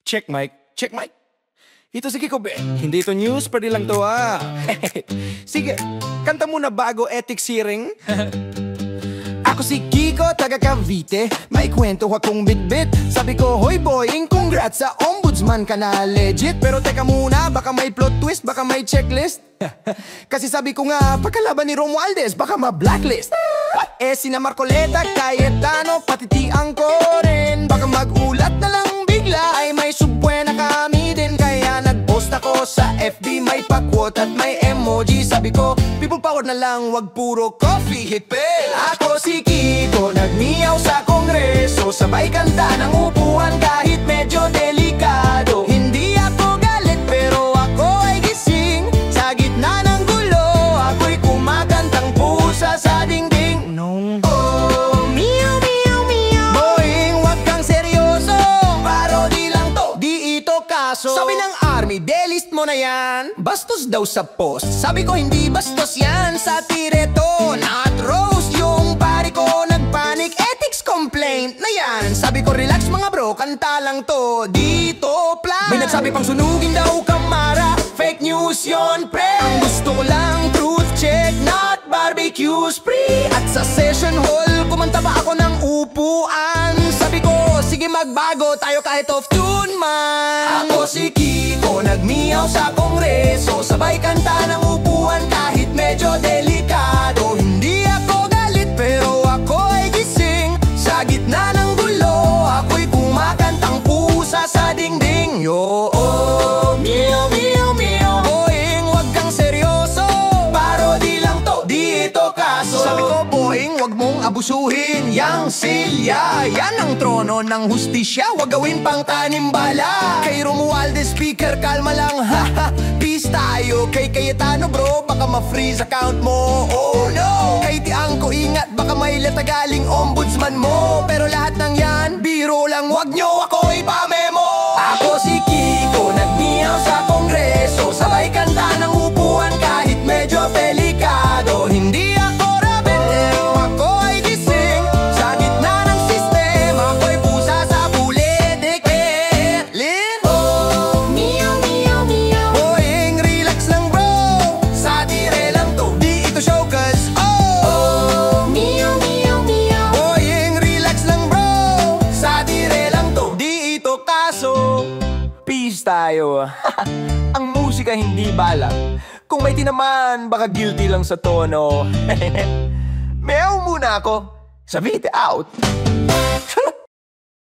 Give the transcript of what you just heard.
Check mic, check mic. Ito si Kiko, be. Hindi ito news, pwede lang to Sige, kanta muna bago ethics hearing. Ako si Kiko, taga Cavite. May kwento akong bitbit. Sabi ko, hoy boying, congrats sa ombudsman ka na legit. Pero teka muna, baka may plot twist, baka may checklist. Kasi sabi ko nga, pagkalaban ni Romualdez, baka ma-blacklist. Sina Marcoleta, Cayetano, pati tiang ko rin. Baka magulat na lang bigla, ay may subwena kami din. Kaya nag-post ako sa FB, may pa-quote at may emoji. Sabi ko, people power na lang, wag puro coffee hit pill. Ako si Kiko, nagmiyaw sa kongreso. Sabay kanta ng upuan kahit medyo delikado. Hindi ako galit pero ako ay gising. Sa gitna ng gulo, ako'y kumakantang pusa sa dingding. Oh, meow, meow, meow. Boying, wag kang seryoso. Parody lang to, di ito kaso. Sabi ng army, delist mo na yan. Bastos daw sa post. Sabi ko hindi bastos yan, sa tireto, not roast. Yung pari ko nagpanic, ethics complaint na yan. Sabi ko relax mga bro, kanta lang to, dito plan. May nagsabi pang sunugin daw kamara, fake news yon pre. Ang gusto ko lang truth check, not barbecue spree. At sa session hall, kumanta pa ako ng upuan. Sabi ko, sige magbago tayo kahit off tune man. Ako si Kiko, nagmiyaw sa kongreso. Sabay kanta ng upuan kahit medyo delikado. Hindi ako galit pero ako ay gising. Sa gitna ng gulo, ako'y kumakantang pusa sa dingding. Yo, oh, meow, meow, meow. Boying, wag kang seryoso. Parody lang to, di ito kaso. Sabi ko, boying, wag mong abusuhin yang silya. Yan ang trono ng hustisya, wag gawin pang tanimbala. Kay Romualdez speaker, kalma lang, haha. Peace tayo. Kay Cayetano bro, baka ma-freeze account mo. Oh no. Kay tiang ko ingat, baka may latagaling ombudsman mo. Pero lahat ng yan, biro lang, wag nyo ako ipamemo. Ako si Kiko, nagmiyaw sa kongreso. Sabay kanta ng upuan kahit medyo delikado. Hindi ako rebel, pero ako ay gising. Sa gitna ng sistema, ako'y pusa sa bulidik. Lin, oh, meow, meow, meow. Boying, relax lang bro. Satire lang to, di ito show cause oh, meow, meow, meow. Boying, relax lang bro. Satire lang to, di ito kaso. Peace tayo. Ang musika hindi balak. Kung may tinaman, baka guilty lang sa tono. Meow muna ako. Savite out.